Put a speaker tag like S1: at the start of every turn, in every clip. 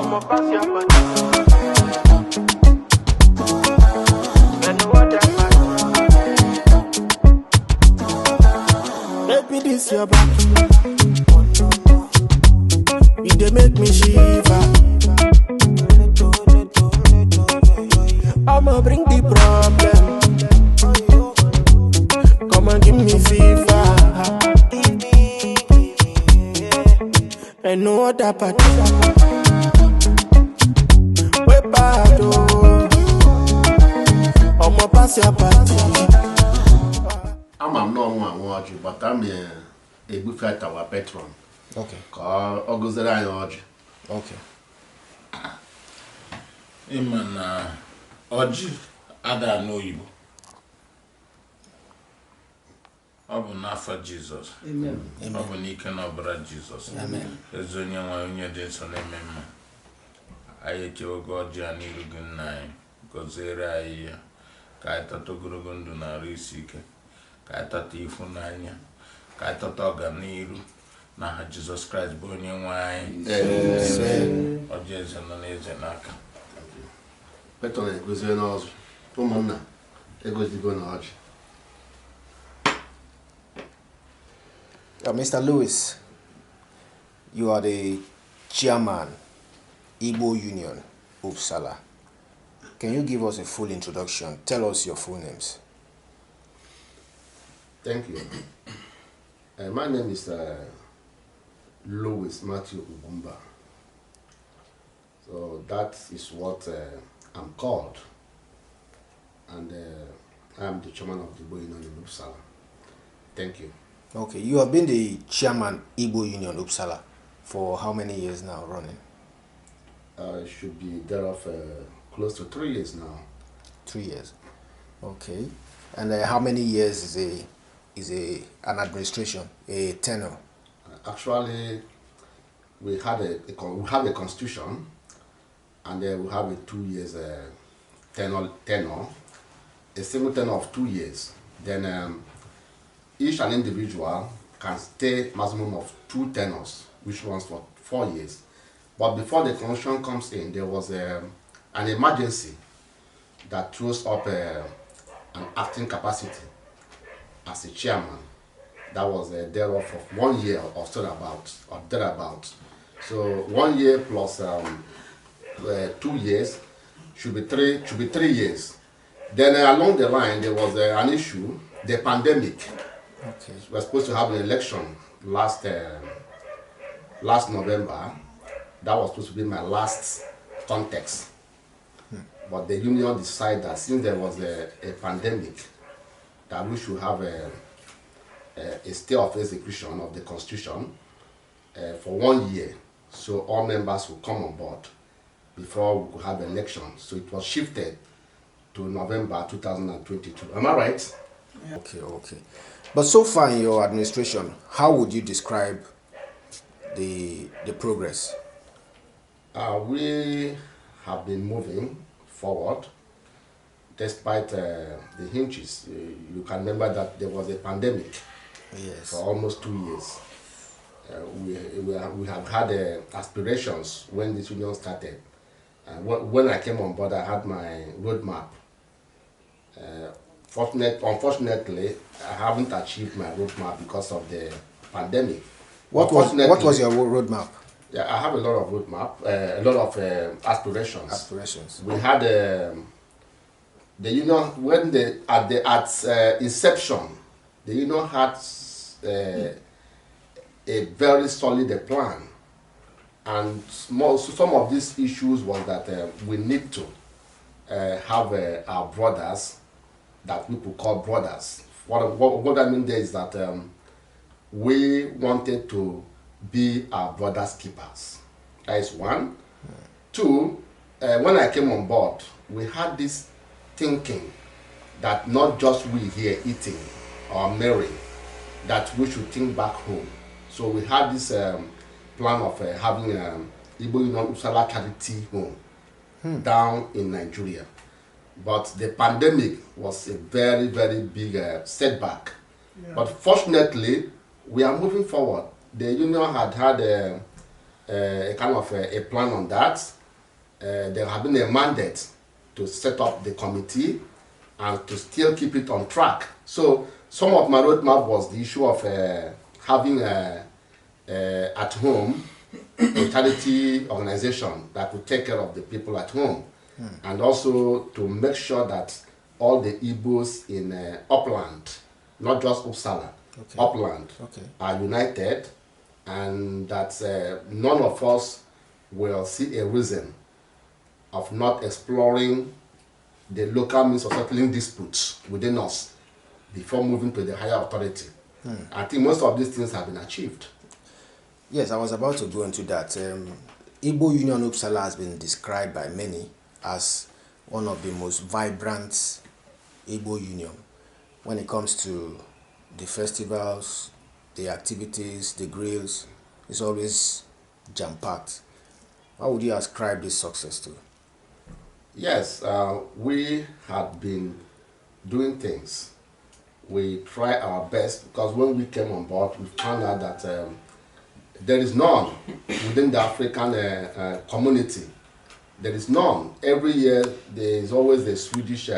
S1: I'ma pass your body. I know what that baby, this your back. You dey make me shiver. I'ma bring the problem. Come and give me fever. I know what that part. We bad, oh. I'ma pass your party.
S2: I'm not one but I'm a good fight our patron.
S3: Okay.
S2: Or goes the line orgy.
S3: Okay.
S4: Imana Oji Ada no Igbo. Ọ bụ n'afọ Jizọs.
S3: Amen.
S4: Ọ bụ n'ike na ọbara Jizọs.
S3: Amen.
S4: Ezi onye nwe onye dị nsọ na-eme mma. Anyị echewogo ọjị a n'iru gị nna anyị. Gọziere anyị ya. Ka anyị tọta ogologo ndụ na arụ isi ike. Ka anyị tọta ịfụnanya. Ka anyị tọta ọganiru. N'aha Jizọs Kraịst bụ onye nwe anyị. Ọjị eze nọ n'eze n'aka.
S2: Patron egozie n'ọzọ. Ụmụnna egozigo n'ọjị.
S3: Mr. Lewis, you are the chairman, Igbo Union, Uppsala. Can you give us a full introduction? Tell us your full names.
S2: Thank you. My name is Lewis Matthew Ugwumba. So that is what I'm called. And I'm the chairman of the Igbo Union in Uppsala. Thank you.
S3: Okay, you have been the chairman, Igbo Union, Uppsala, for how many years now running?
S2: It should be thereof close to 3 years now.
S3: 3 years. Okay. And how many years is an administration, a tenure?
S2: Actually, we have a constitution, and we have a 2 years tenure, a single tenure of 2 years. Then each an individual can stay maximum of 2 tenures, which runs for 4 years. But before the constitution comes in, there was an emergency that throws up an acting capacity as a chairman. That was thereof of 1 year or so thereabout. So 1 year plus 2 years should be 3 years. Then along the line there was an issue, the pandemic.
S3: Okay.
S2: We were supposed to have an election last November. That was supposed to be my last context. But the union decided that since there was a pandemic, that we should have a stay of execution of the constitution for 1 year, so all members will come on board before we could have elections. So it was shifted to November 2022. Am I right?
S3: Yeah. Okay. But so far in your administration, how would you describe the progress?
S2: We have been moving forward despite the hinges. You can remember that there was a pandemic.
S3: Yes.
S2: For almost 2 years. We have had aspirations when this union started. When I came on board, I had my roadmap. Unfortunately, I haven't achieved my roadmap because of the pandemic.
S3: What was your roadmap?
S2: Yeah, I have a lot of roadmap, a lot of aspirations.
S3: Aspirations.
S2: We had the union when at inception, the union had a very solid plan, and some of these issues was that we need to have our brothers that people call brothers. What I mean there is that we wanted to be our brothers' keepers. That is one. Two, when I came on board, we had this thinking that not just we here eating or marrying, that we should think back home. So we had this plan of having Igbo Union Uppsala charity home down in Nigeria. But the pandemic was a very, very big setback. Yeah. But fortunately, we are moving forward. The union had a kind of a plan on that. There have been a mandate to set up the committee and to still keep it on track. So some of my roadmap was the issue of having at home a charity organization that would take care of the people at home, and also to make sure that all the Igbos in Upland, not just Uppsala, Upland, are united, and that none of us will see a reason of not exploring the local means of settling disputes within us before moving to the higher authority. I think most of these things have been achieved.
S3: Yes, I was about to go into that. Igbo Union Uppsala has been described by many as one of the most vibrant Igbo Union when it comes to the festivals, the activities, the grills. It's always jam-packed. How would you ascribe this success to?
S2: Yes, we have been doing things. We try our best, because when we came on board, we found out that there is none within the African community. There is none. Every year there is always a Swedish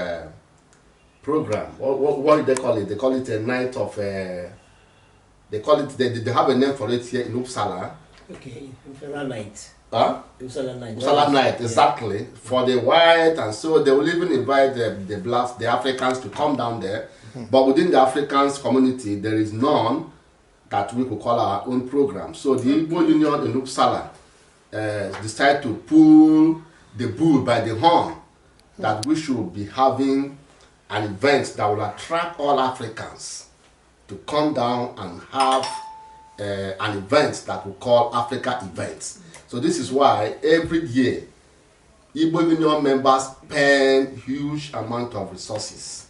S2: program. What do they call it? They call it a night of. They call it. They have a name for it here in Uppsala.
S5: Okay, Uppsala night.
S2: Huh?
S5: Uppsala night.
S2: Uppsala night, exactly. Yeah. For the white, and so they will even invite the blacks, the Africans, to come down there. But within the Africans community, there is none that we could call our own program. So the Igbo Union in Uppsala decided to pull the bull by the horn that we should be having an event that will attract all Africans to come down and have an event that we call Africa Events. So this is why every year Igbo Union members spend huge amount of resources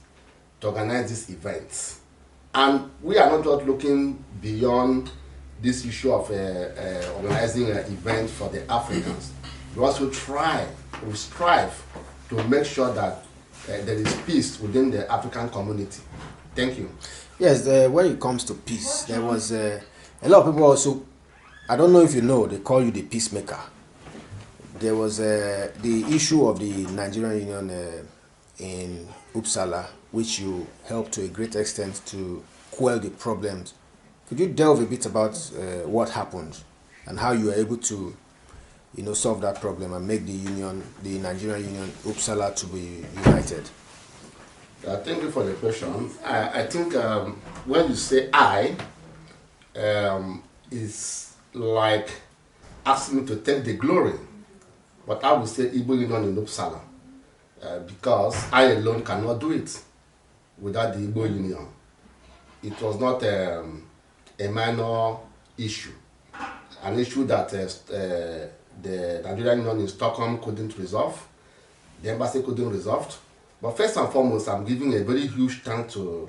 S2: to organize these events. And we are not just looking beyond this issue of organizing an event for the Africans. We also strive to make sure that there is peace within the African community. Thank you.
S3: Yes, when it comes to peace, there was a lot of people also, I don't know if you know, they call you the peacemaker. There was the issue of the Nigerian Union in Uppsala, which you helped to a great extent to quell the problems. Could you delve a bit about what happened and how you were able to, solve that problem and make the Nigerian Union Uppsala to be united?
S2: Thank you for the question. I think when you say I, it's like asking me to take the glory. But I would say Igbo Union in Uppsala, because I alone cannot do it without the Igbo Union. It was not a minor issue, an issue that the Nigerian Union in Stockholm couldn't resolve, the embassy couldn't resolve. But first and foremost, I'm giving a very huge thanks to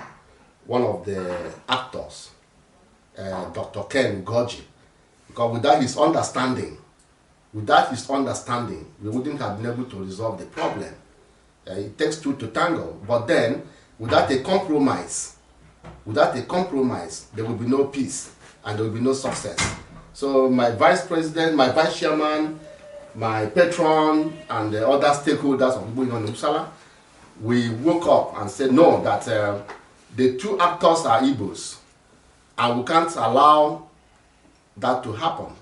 S2: one of the actors, Dr. Ken Goji, because without his understanding, we wouldn't have been able to resolve the problem. It takes two to tango, but then without a compromise, there will be no peace and there will be no success. So my vice president, my vice chairman, my patron, and the other stakeholders of Igbo Union in Uppsala, we woke up and said no, that the two actors are Igbos, and we can't allow that to happen.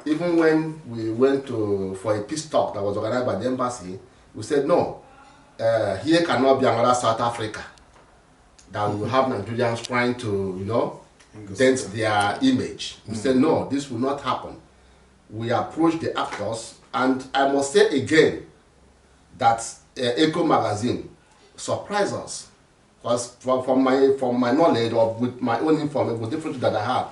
S2: Even when we went for a peace talk that was organized by the embassy, we said no, here cannot be another South Africa that will have Nigerians trying to, dent their image. We said no, this will not happen. We approached the actors, and I must say again that Echo magazine surprised us, because from my knowledge, or with my own information, with different that I have,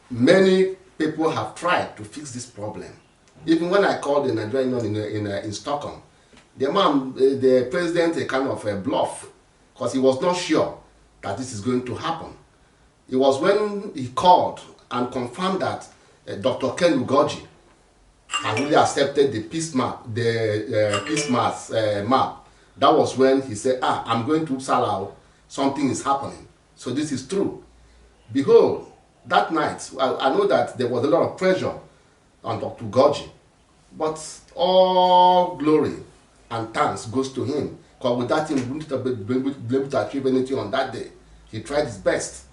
S2: many people have tried to fix this problem. Even when I called the Nigerian Union in Stockholm, the president a kind of a bluff, because he was not sure that this is going to happen. It was when he called and confirmed that Dr. Ken Ugoji had really accepted the peace map, map. That was when he said, I'm going to Uppsala, something is happening. So this is true. Behold, that night, I know that there was a lot of pressure and Dr. Goji. But all glory and thanks goes to him, because without him, we wouldn't have been able to achieve anything on that day. He tried his best.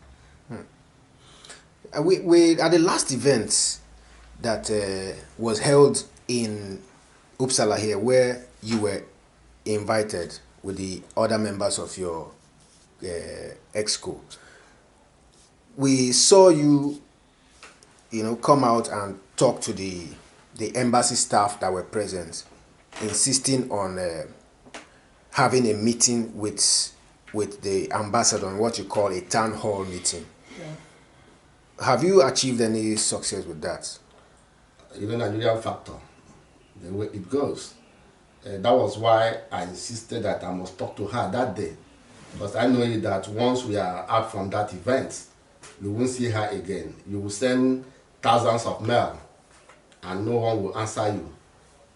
S3: We at the last event that was held in Uppsala here, where you were invited with the other members of your exco. We saw you, come out and talk to the embassy staff that were present, insisting on having a meeting with the ambassador on what you call a town hall meeting. Yeah. Have you achieved any success with that?
S2: Nigerian factor, the way it goes. That was why I insisted that I must talk to her that day, because I know that once we are out from that event, you won't see her again. You will send thousands of mail and no one will answer you.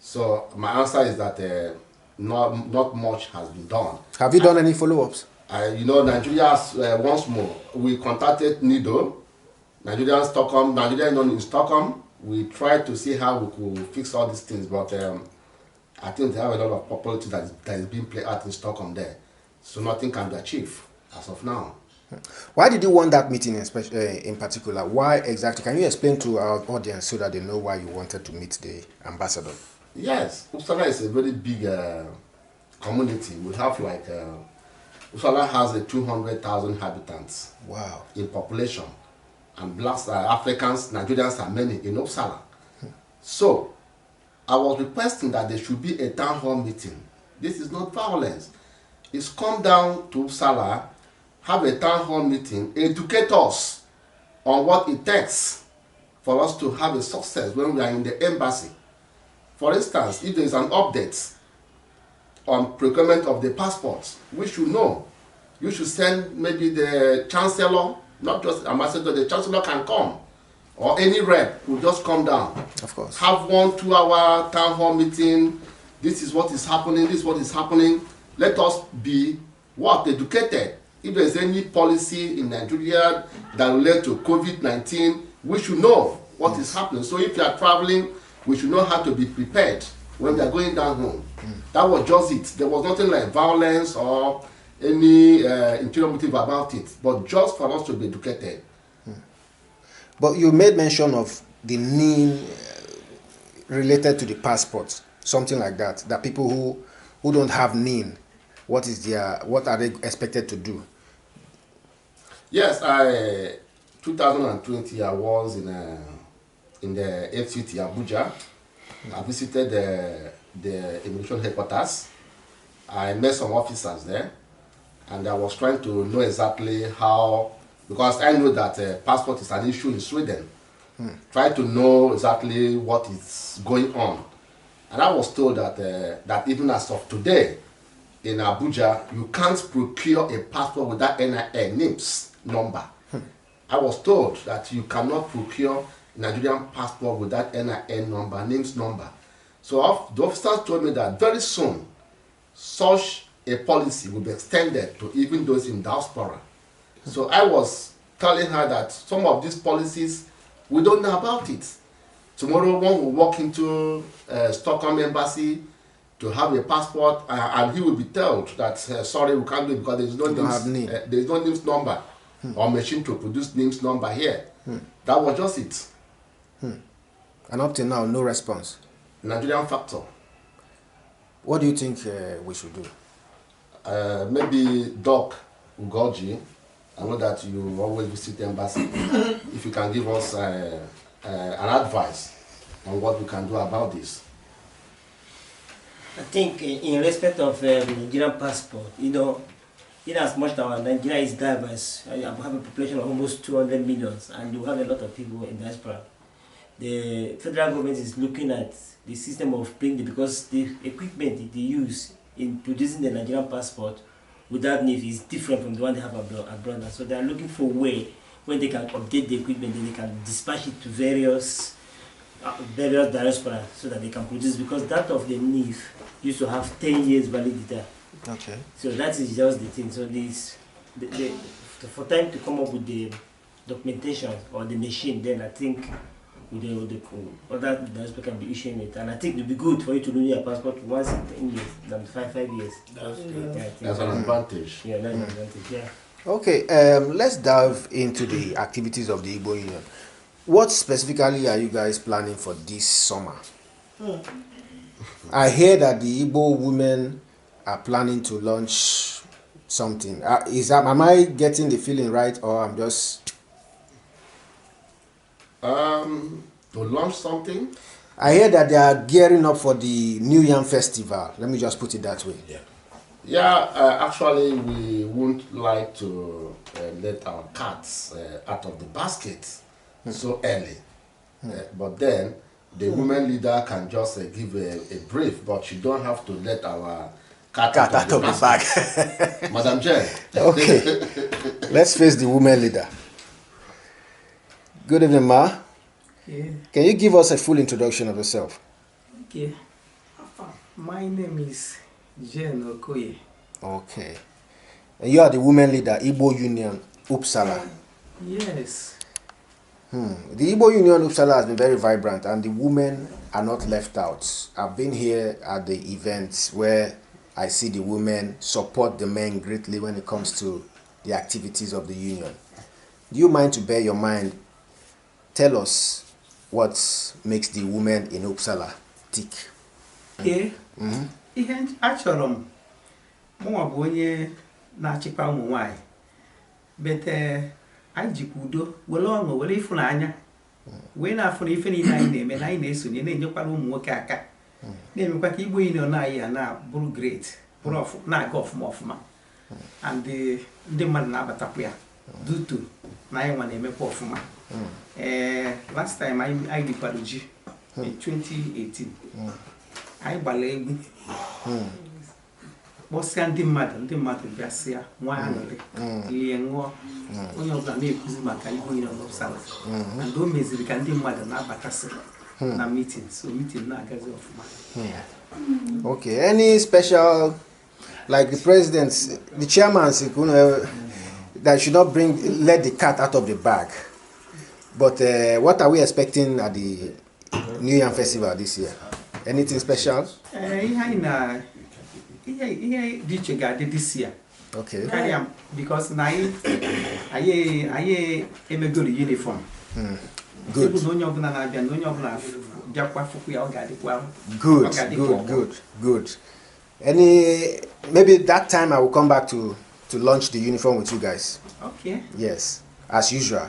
S2: So my answer is that not much has been done.
S3: Have you done any follow-ups?
S2: Nigeria, once more, we contacted NIDO, Nigerian in Stockholm. We tried to see how we could fix all these things, but I think they have a lot of popularity that is being played out in Stockholm there. So nothing can be achieved as of now.
S3: Why did you want that meeting in particular? Why exactly? Can you explain to our audience so that they know why you wanted to meet the ambassador?
S2: Yes, Uppsala is a very big community. We have Uppsala has 200,000 inhabitants.
S3: Wow.
S2: In population. And blacks, Africans, Nigerians are many in Uppsala. So, I was requesting that there should be a town hall meeting. This is not violence. It's come down to Uppsala, have a town hall meeting, educate us on what it takes for us to have a success when we are in the embassy. For instance, if there is an update on procurement of the passports, we should know. You should send maybe the chancellor, not just ambassador, the chancellor can come, or any rep will just come down.
S3: Of course.
S2: Have 1-2 hour town hall meeting. This is what is happening, this is what is happening. Let us be educated. If there is any policy in Nigeria that relate to COVID-19, we should know what is happening. So if you are traveling, we should know how to be prepared when we are going down home. That was just it. There was nothing like violence or any interior motive about it, but just for us to be educated.
S3: But you made mention of the NIN related to the passport, something like that. That people who don't have NIN, what are they expected to do?
S2: Yes, 2020 I was in the FCT Abuja. I visited the immigration headquarters. I met some officers there, and I was trying to know exactly how, because I know that passport is an issue in Sweden. Try to know exactly what is going on, and I was told that that even as of today, in Abuja, you can't procure a passport without NIMS number. I was told that you cannot procure Nigerian passport without NIN number, NIMS number. So the officers told me that very soon, such a policy will be extended to even those in diaspora. So I was telling her that some of these policies, we don't know about it. Tomorrow one will walk into Stockholm embassy to have a passport, and he will be told that, sorry, we can't do it because there is no NIMS number or machine to produce NIMS number here. That was just it.
S3: And up till now, no response.
S2: Nigerian factor.
S3: What do you think we should do?
S2: Maybe Doc Ugoji, I know that you always visit the embassy. If you can give us an advice on what we can do about this.
S5: I think in respect of Nigerian passport, in as much that Nigeria is diverse, we have a population of almost 200 million, and you have a lot of people in diaspora. The federal government is looking at the system of bringing, because the equipment they use in producing the Nigerian passport without NIF is different from the one they have abroad. So they are looking for a way when they can update the equipment and they can dispatch it to various diaspora so that they can produce, because that of the NIF used to have 10 years validity.
S3: Okay.
S5: So that is just the thing. So for time to come up with the documentation or the machine, then I think with the other diaspora can be issuing it. And I think it would be good for you to renew your passport once in 10 years than 5 years.
S2: That's
S5: That's
S2: an advantage.
S5: Yeah, that's an advantage, yeah.
S3: Okay, let's dive into the activities of the Igbo Union. What specifically are you guys planning for this summer? I hear that the Igbo women are planning to launch something. Am I getting the feeling right, or I'm just...
S2: To launch something?
S3: I hear that they are gearing up for the New Yam Festival. Let me just put it that way.
S2: Yeah, actually, we wouldn't like to let our cats out of the basket so early. But then, the women leader can just give a brief, but you don't have to let our cat out of the bag. Madam Jen.
S3: Okay, let's face the women leader. Good evening, Ma.
S6: Yeah.
S3: Can you give us a full introduction of yourself?
S6: Okay. My name is Jen Okoye.
S3: Okay. And you are the women leader, Igbo Union, Uppsala.
S6: Yes.
S3: The Igbo Union Uppsala has been very vibrant, and the women are not left out. I've been here at the events where I see the women support the men greatly when it comes to the activities of the union. Do you mind to bear your mind? Tell us what makes the women in Uppsala tick.
S6: Okay. Ihe achọrọ m mụnwa bụ onye na-achịkwa ụmụ nwanyị. Bete anyị jikwa udo, were ọṅụ, were ịfụnanya. Wee na-afụ na ife niile anyị na-eme na anyị na-esonye na-enyekwara ụmụ nwoke aka. Na-emekwa ka Igbo Union anyị ya na-bụrụ great, bụrụ na-aga ọfụma ọfụma. And ndị mmadụ na-abatakwa ya due to na anyị nwa na-emekwa ọfụma. Last time I did ji in 2018. I gbara egwu. Kpọsịa ndị mmadụ bịasịa nwa aṅụrị lie ṅụọ onye ọbụla na-ekwuzi maka Igbo Union Uppsala. And o meziri ka ndị mmadụ na-abatasị na meeting, so meeting na-agazi ọfụma.
S3: Okay, any special, like the president, the chairman, that should not let the cat out of the bag. But what are we expecting at the New Yam Festival this year? Anything special?
S6: Ihe dị iche ga-adị this year.
S3: Okay.
S6: Because na anyị emegoro uniform.
S3: Good. Good. Maybe that time I will come back to launch the uniform with you guys.
S6: Okay.
S3: Yes, as usual.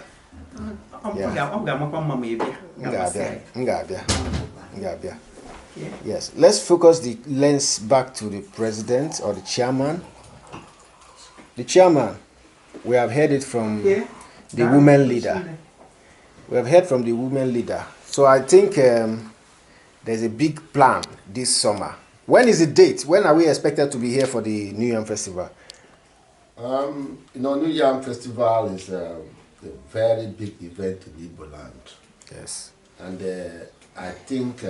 S3: Yes, let's focus the lens back to the president or the chairman. The chairman, we have heard it from the women leader. We have heard from the women leader. So I think there's a big plan this summer. When is the date? When are we expected to be here for the New Yam Festival?
S2: New Yam Festival is a very big event in Igbo land.
S3: Yes.
S2: And I think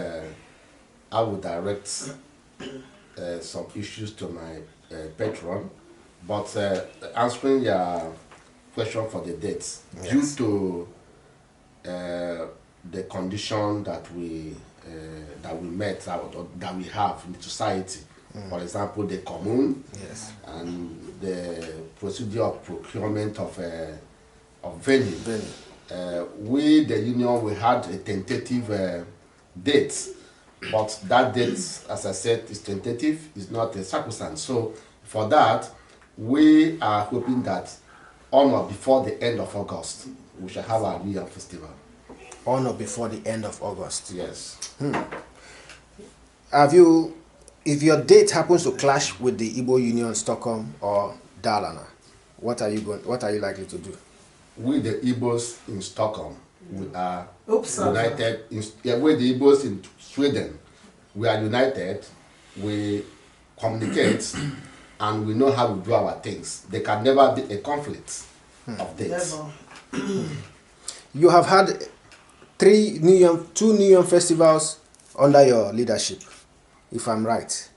S2: I will direct some issues to my patron. But answering your question for the dates,
S3: yes,
S2: due to the condition that we met or that we have in society, for example, the commune,
S3: yes,
S2: and the procedure of procurement of venue. We, the union, we had a tentative date, but that date, as I said, is tentative, is not a sacrosanct. So for that, we are hoping that on or before the end of August, we shall have our New Year festival.
S3: On or before the end of August.
S2: Yes.
S3: If your date happens to clash with the Igbo Union Stockholm or Dalarna, what are you likely to do?
S2: We, the Igbos in Stockholm, we are united. With the Igbos in Sweden, we are united. We communicate, and we know how we do our things. There can never be a conflict of dates.
S3: You have had two New Year festivals under your leadership, if I'm right.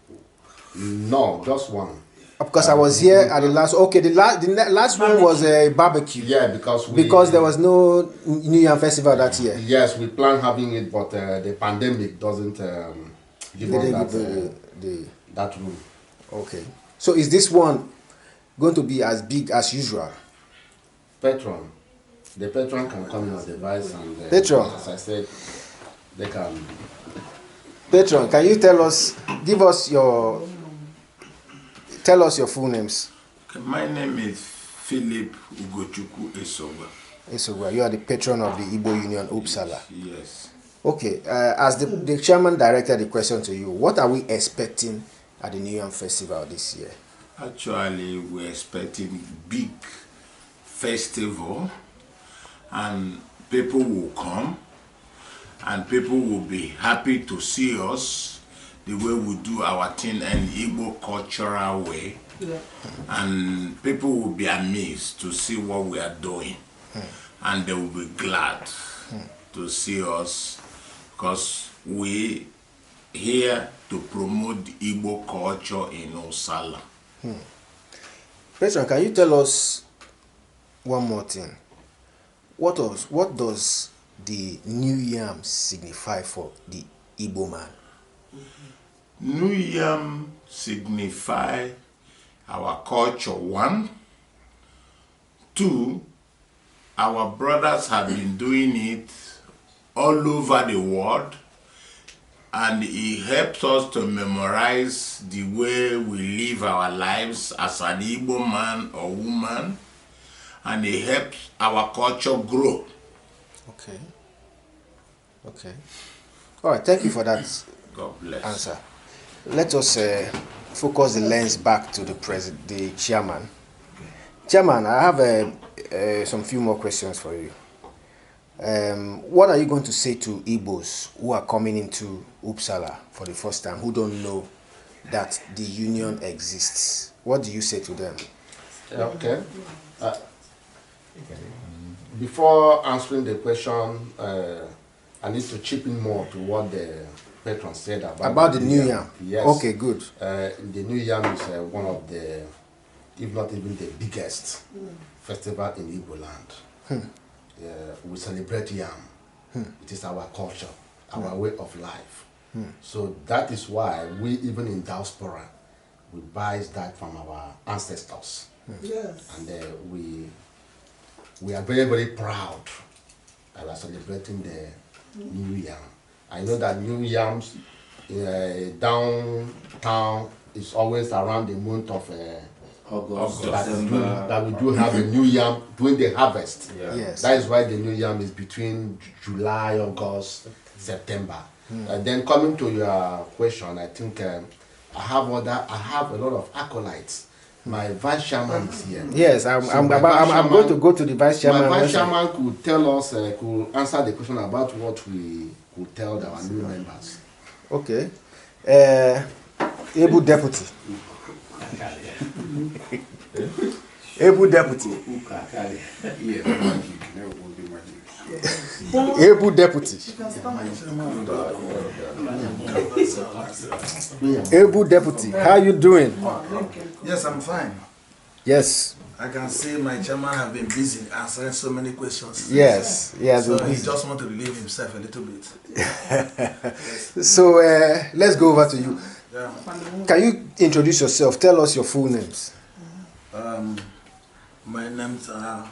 S2: No, just one.
S3: Because I was here at the last. Okay, the last one was a barbecue.
S2: Yeah,
S3: because there was no New Yam festival that year.
S2: Yes, we planned having it, but the pandemic doesn't give us that room.
S3: Okay. So is this one going to be as big as usual?
S2: Patron. The patron can come in as a vice, and
S3: Patron.
S2: as I said, they can.
S3: Patron, can you tell us your full names?
S4: Okay, my name is Philip Ugochukwu Esogwa.
S3: Esogwa, you are the patron of the Igbo Union Uppsala.
S4: Yes.
S3: Okay, as the chairman directed the question to you, what are we expecting at the New Yam Festival this year?
S4: Actually, we're expecting big festival, and people will come, and people will be happy to see us the way we do our thing in Igbo cultural way. Yeah. And people will be amazed to see what we are doing, and they will be glad to see us, because we here to promote the Igbo culture in Uppsala.
S3: Patron, can you tell us one more thing? What does the New Yam signify for the Igbo man?
S4: New Yam signify our culture, 1. 2, our brothers have been doing it all over the world, and it helps us to memorize the way we live our lives as an Igbo man or woman, and it helps our culture grow.
S3: Okay. All right, thank you for that
S4: God bless.
S3: answer. Let us focus the lens back to the chairman. Chairman, I have some few more questions for you. What are you going to say to Igbos who are coming into Uppsala for the first time, who don't know that the union exists? What do you say to them?
S2: Okay. Before answering the question, I need to chip in more to what the patron said about
S3: the New Yam.
S2: Yes.
S3: Okay, good.
S2: The New Yam is one of the, if not even the biggest festival in Igbo land. We celebrate yam. It is our culture, our way of life. So that is why we, even in diaspora, we buy that from our ancestors.
S7: Yes.
S2: And we are very, very proud that we are celebrating the New Yam. I know that New Yams downtown is always around the month of
S7: August,
S2: that we do have a New Yam during the harvest.
S7: Yeah.
S3: Yes.
S2: That is why the New Yam is between July, August, September. Then coming to your question, I think I have a lot of acolytes. My vice chairman is here.
S3: Yes, I'm going to go to the vice chairman.
S2: My vice chairman could tell us, could answer the question about what we could tell our new members.
S3: Okay. Able deputy. Able deputy. Able deputy. Able deputy, how you doing?
S8: Yes, I'm fine.
S3: Yes.
S8: I can see my chairman have been busy answering so many questions.
S3: Yes, yes.
S8: So he just want to relieve himself a little bit.
S3: So let's go over to you.
S8: Yeah.
S3: Can you introduce yourself? Tell us your full names.
S8: My names are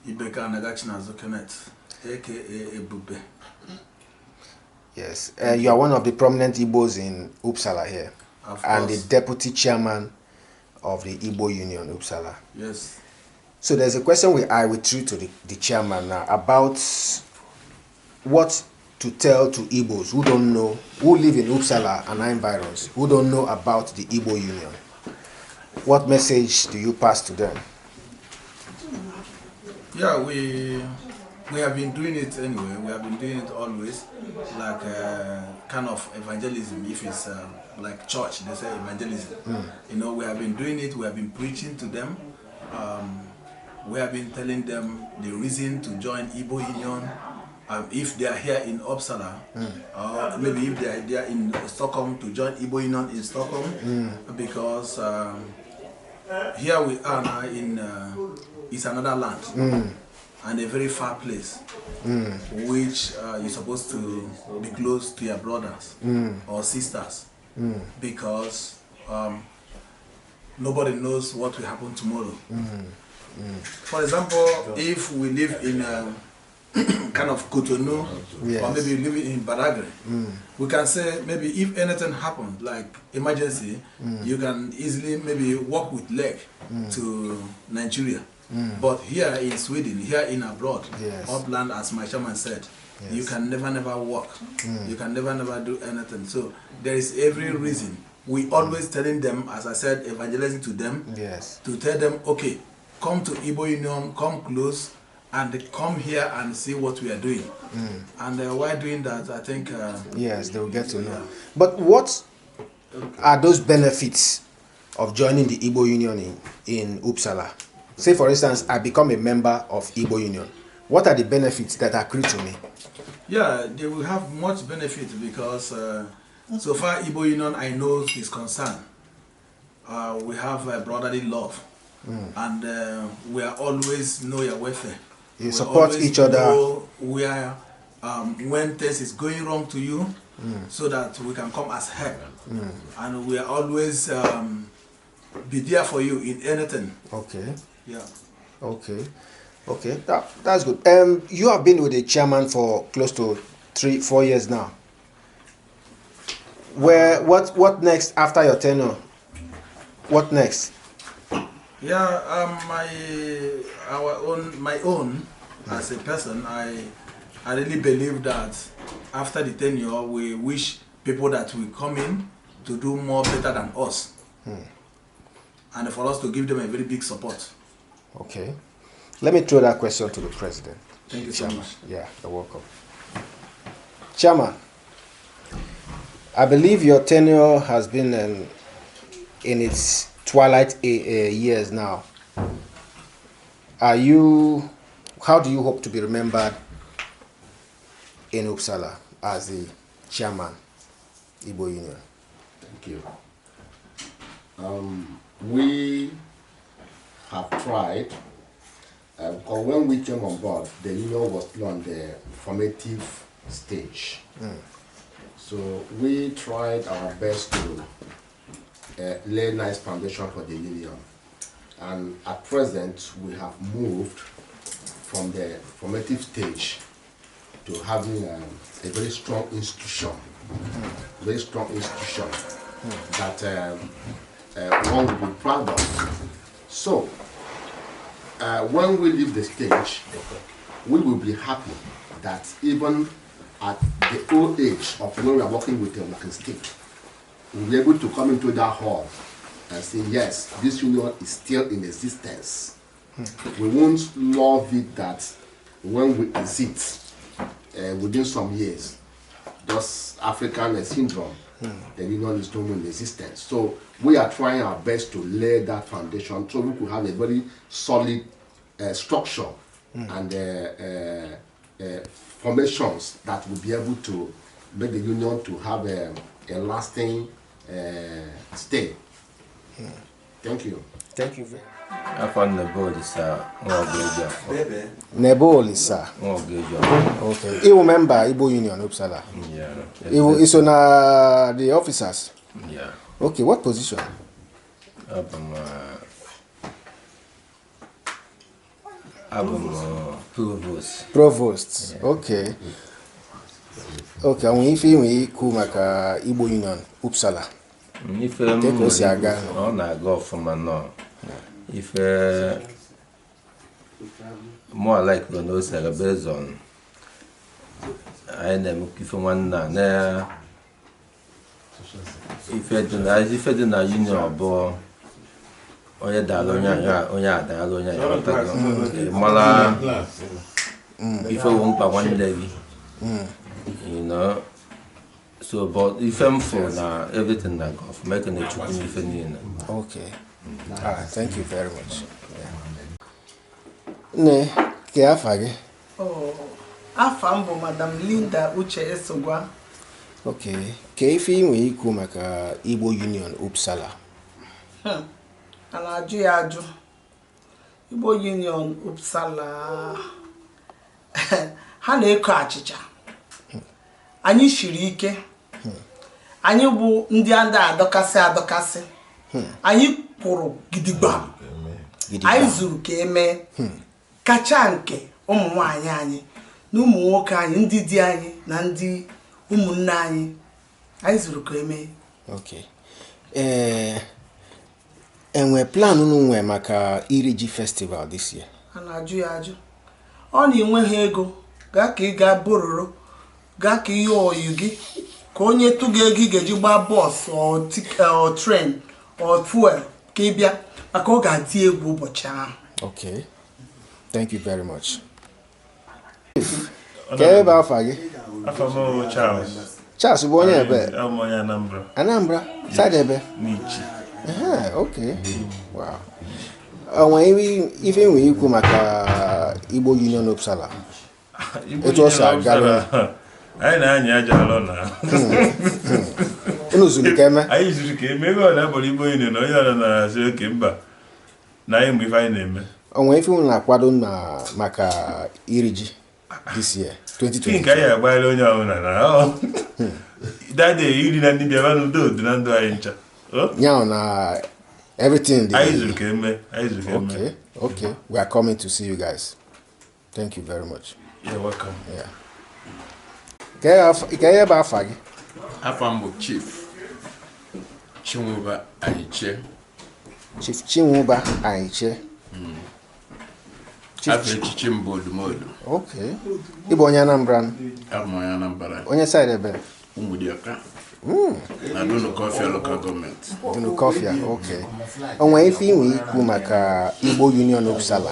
S8: Ibeka Nagachina Zokenet, aka Ebube.
S3: Yes, you are one of the prominent Igbos in Uppsala here, and the deputy chairman of the Igbo Union Uppsala.
S8: Yes.
S3: So there's a question I will throw to the chairman now about what to tell to Igbos who don't know, who live in Uppsala and environs, who don't know about the Igbo Union. What message do you pass to them?
S8: Yeah, we have been doing it anyway. We have been doing it always, like kind of evangelism. If it's like church, they say evangelism. You know, we have been doing it. We have been preaching to them. We have been telling them the reason to join Igbo Union. If they are here in Uppsala, or maybe if they are in Stockholm, to join Igbo Union in Stockholm, because here we are now in it's another land and a very far place, which you're supposed to be close to your brothers or sisters, because nobody knows what will happen tomorrow. For example, if we live in kind of Cotonou, or maybe living in Badagry, we can say maybe if anything happened, like emergency, you can easily maybe walk with leg to Nigeria. But here in Sweden, here in abroad, upland, as my chairman said, you can never walk. You can never do anything. So there is every reason. We always telling them, as I said, evangelizing to them, to tell them, okay, come to Igbo Union, come close, and come here and see what we are doing. And while doing that, I think...
S3: yes, they will get to know. But what are those benefits of joining the Igbo Union in Uppsala? Say, for instance, I become a member of Igbo Union. What are the benefits that accrue to me?
S8: Yeah, they will have much benefit because so far Igbo Union, I know, is concerned. We have brotherly love. And we are always know your welfare.
S3: You support each other.
S8: Where when things is going wrong to you, so that we can come as help. And we are always be there for you in anything.
S3: Okay.
S8: Yeah.
S3: Okay. Okay. That's good. You have been with the chairman for close to 3-4 years now. What next after your tenure? What next?
S8: Yeah, my own as a person, I really believe that after the tenure, we wish people that will come in to do more better than us, and for us to give them a very big support.
S3: Okay, let me throw that question to the president.
S8: Thank you so much.
S3: Yeah, you're welcome. Chairman, I believe your tenure has been in its twilight years now. How do you hope to be remembered in Uppsala as the chairman, Igbo Union?
S2: Thank you. We have tried, because when we came on board, the union was still on the formative stage. So we tried our best to lay a nice foundation for the union. And at present, we have moved from the formative stage to having a very strong institution, that one will be proud of. So, when we leave the stage, we will be happy that even at the old age of when we are working with a walking stick, we'll be able to come into that hall and say, yes, this union is still in existence. We won't love it that when we exit within some years, thus African syndrome, the union is no more in existence. So we are trying our best to lay that foundation so we could have a very solid structure and formations that will be able to make the union to have a lasting stay. Thank you.
S3: Thank you very much.
S9: I found Nebo Lisa.
S3: Nebo Lisa. Okay. You remember Igbo Union Uppsala?
S9: Yeah.
S3: It's on the officers?
S9: Yeah.
S3: Okay, what position?
S9: Provost.
S3: Provost. Yeah. Okay. Okay, and if we come maka Igbo Union Uppsala.
S9: If on I go from no. If more like when those are based on I never give one na if I do not union or oya dalonya oya dalonya mala if I won't pa one day, you know. So, but if I'm for now, everything that go for making it to be.
S3: Okay. Thank you very much. Ne, ke afage?
S10: Oh, afambo Madam Linda Uche Esogwa.
S3: Okay. Ke ife inwe iku maka Igbo Union Uppsala?
S10: Ife mụ nwere ikwu maka Igbo Union Uppsala bụ na anyị nwere ike ịkọwa na anyị nwere And Aju. Igbo Union Uppsala. Ha na-eko achịcha. Anyị shiri ike. Anyị bụ ndị adọkasị. Anyị kwụrụ gidigba. Anyị zuru ka eme. Kacha nke ụmụ nwaanyị anyị na ụmụ nwoke anyị, ndị di anyị na ndị ụmụnne anyị. Anyị zuru ka eme.
S3: Okay. Enwe plan unu nwe maka iri ji festival this year?
S10: A na-ajụ ya ajụ. Ọ na-enweghị ego, gaa ka ị gaa bororo, gaa ka ihe oyi gị, ka onye tụga ego ị ga-eji gbaa bọs or train or fuel ka ị bịa, maka ọ ga-adị egwu ụbọchị ahụ.
S3: Okay. Thank you very much. Kee ebe afọ gị?
S4: Afọ m Charles.
S3: Charles bụ onye ebe?
S4: Onye Anambra.
S3: Anambra? Side ebe?
S4: N'ichi.
S3: Okay. Wow. Onwe ife nwe ikwu maka Igbo Union Uppsala? Etu ọsọ agara.
S4: Anyị na-anya aja alọ na.
S3: Unu zuru ka eme?
S4: Anyị zuru ka eme. Ego na abụrụ Igbo Union, onye ọrụ na-asị oke mba. Na anyị mgbe ife anyị na-eme.
S3: Onwe ife unu na-akwado maka iri ji this year, 2020?
S4: Nke anyị agbaghịla onye ọbụla na dade iri na ndị bịaba n'udo dị na ndụ anyị ncha.
S3: Now na everything. Okay. We are coming to see you guys. Thank you very much.
S4: You're welcome.
S3: Yeah. Kaya ba afa gị?
S11: Afa m bụ Chief Chinwuba Ayiche.
S3: Chief Chinwuba Ayiche.
S11: Afa echichi m bụ Odumodu.
S3: Okay. Ịbụ onye Anambra?
S11: Abụ m onye Anambra.
S3: Onye side ebe?
S11: Umudiaka. Na Dunukọfịa local government.
S3: Dunukọfịa, okay. Onwe ife inwe ikwu maka Igbo Union Uppsala?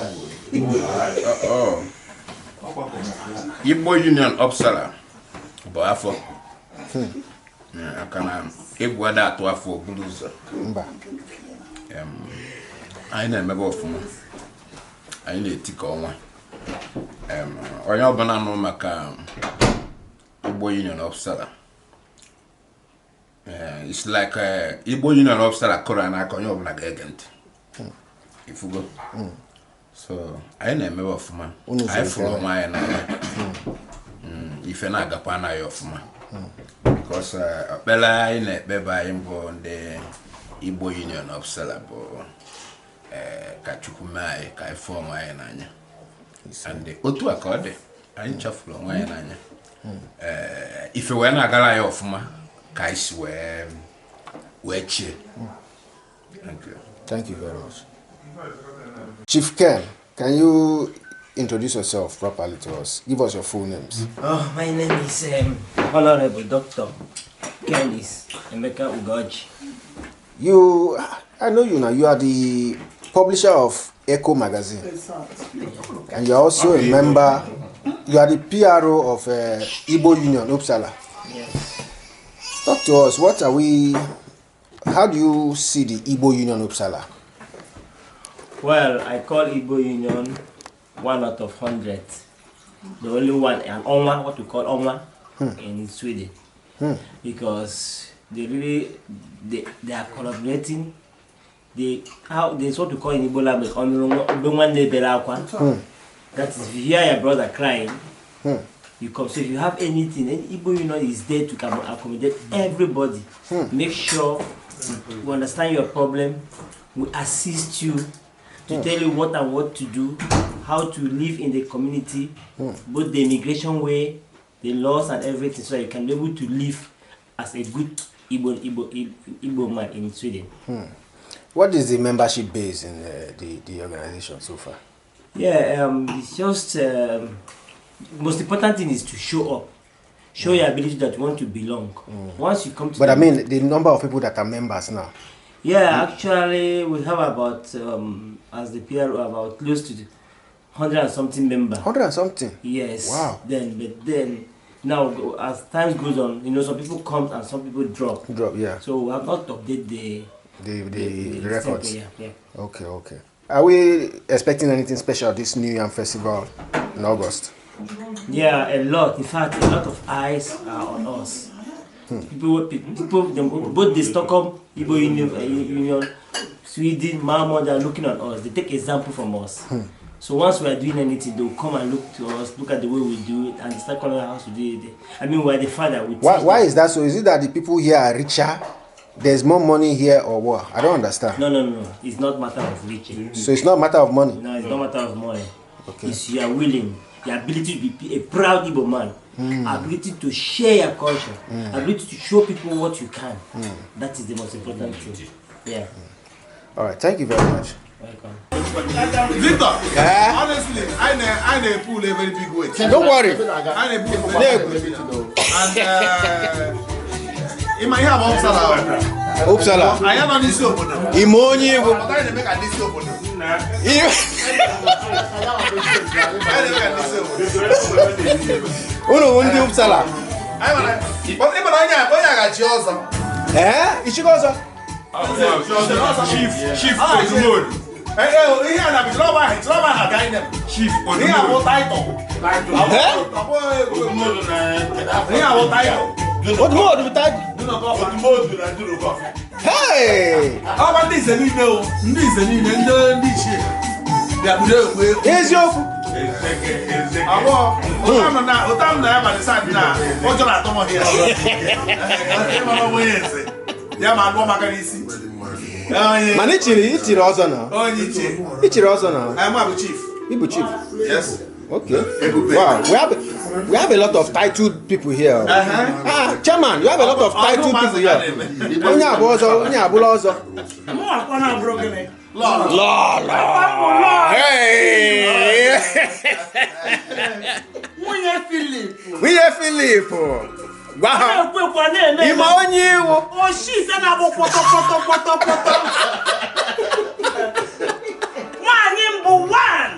S11: Igbo Union Uppsala bụ afọ. Aka na egwu ada atụ afọ buru ụzọ.
S3: Mba.
S11: Anyị na-emebe ọfụma. Anyị na-eti ka ọnwa. Onye ọbụla nụ maka Igbo Union Uppsala. It's like Igbo Union Uppsala kọrọ n'aka onye ọbụla ga-ege ntị. Ifugo. So anyị na-emebe ọfụma. Anyị fụrụ onwe anyị n'anya. Ife na-agakwa anaghị ọfụma. Because okpele anyị na-ekpebe anyị mbụ ndị Igbo Union Uppsala bụ ka Chukwu mee anyị ka anyị fụọ onwe anyị n'anya. And otu a ka ọ dị, anyị chafụrụ onwe anyị n'anya. Ife wee na-agara anyị ọfụma ka anyị si wee chie.
S3: Thank you very much. Chief Ken, can you introduce yourself properly to us? Give us your full names.
S5: Oh, my name is Honorable Dr. Kenis Emeka Ugoji.
S3: I know you now. You are the publisher of Echo magazine. And you are also a member. You are the PRO of Igbo Union Uppsala.
S5: Yes.
S3: Talk to us. How do you see the Igbo Union Uppsala?
S5: Well, I call Igbo Union 1 out of 100. The only one, and Onwa, what we call Onwa in Sweden. Because they are collaborating. There's what we call in Igbo language, that is, if you hear your brother crying, you come. So if you have anything, Igbo Union is there to come accommodate everybody. Make sure we understand your problem, we assist you, to tell you what and what to do, how to live in the community, both the immigration way, the laws and everything, so you can be able to live as a good Igbo man in Sweden.
S3: What is the membership base in the organization so far?
S5: Yeah, it's just most important thing is to show up, show your ability that you want to belong. Once you come to,
S3: but I mean the number of people that are members now.
S5: Yeah, actually we have about as the PRO about close to 100 and something members.
S3: 100 and something.
S5: Yes.
S3: Wow.
S5: But then now as time goes on, you know, some people come and some people drop.
S3: Yeah.
S5: So we have not updated
S3: the records.
S5: Yeah.
S3: Okay. Are we expecting anything special this New Yam Festival in August?
S5: Yeah, a lot. In fact, a lot of eyes are on us. People, both the Stockholm Igbo Union, Sweden, Malmo, they are looking at us. They take example from us. So once we are doing anything, they will come and look to us, look at the way we do it, and they start calling us to do it. I mean, we are the father.
S3: Why is that so? Is it that the people here are richer? There's more money here or what? I don't understand.
S5: No. It's not matter of riches.
S3: So it's not a matter of money?
S5: No, it's not matter of money.
S3: Okay.
S5: It's you are willing, your ability to be a proud Igbo man, ability to share your culture, ability to show people what you can. That is the most important thing. Yeah.
S3: All right. Thank you very much.
S5: Welcome.
S8: Victor, honestly, I know pull a very big weight.
S3: Don't worry.
S8: I know pull a very big weight. And in my have
S3: Uppsala.
S8: I am on this open.
S3: Imoni.
S8: But I make a this open.
S3: Uno undi Uppsala.
S8: But even I got yours.
S3: Ichikozo.
S8: Chief for the road. Chief for the
S3: What more do we type? Hey!
S8: How about this?
S3: Here's your. Man, it's also now. It's also now.
S8: I'm a chief.
S3: Igbo chief.
S8: Yes.
S3: Okay. Wow. We have a lot of titled people here. Chairman, you have a lot of titled people here. Hey. We are Philip. Wow.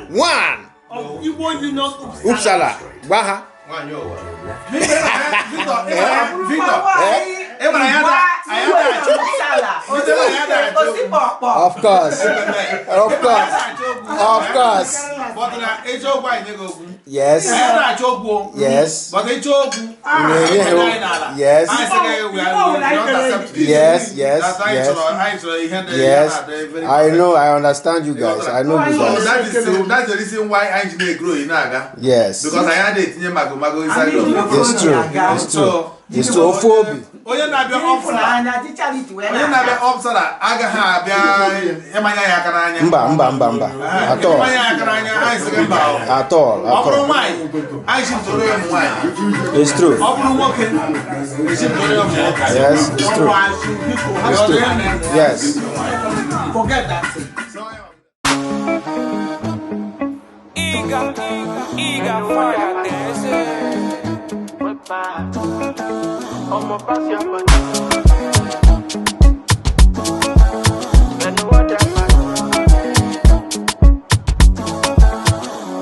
S3: One. Uppsala. Waha. Of course. Yes. Yes. Yes. I know. I understand you guys. I know you guys.
S8: That's the reason why engineer grow in Naga.
S3: Yes.
S8: Because I had it near Mago inside of
S3: It's true. It's true. It's true. Phobia.
S8: Onye na-abịa Uppsala agaghị abịa ịmanya ya aka n'anya.
S3: Mba. At all.
S8: Ịmanya ya aka n'anya anyị sịrị mba.
S3: At all.
S8: Ọ bụrụ nwaanyị anyị si toro ya nwaanyị.
S3: It's true.
S8: Ọ bụrụ nwoke esi toro ya nwoke.
S3: Yes, it's true. It's true. Yes.
S8: Forget that.
S1: Iga fire dance. Ọmọ pàṣẹ pàṣẹ. Ẹnu ọjà pàṣẹ.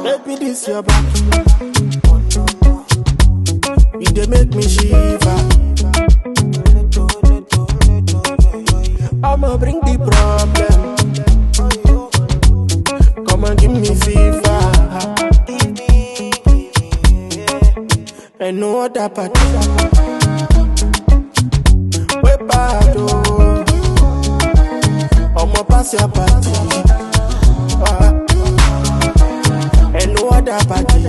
S1: Baby, this your back. You dey make me shiver. I'ma bring the problem. Come and give me fever. And no other party. We bad oh. I'ma pass your party. And no other party.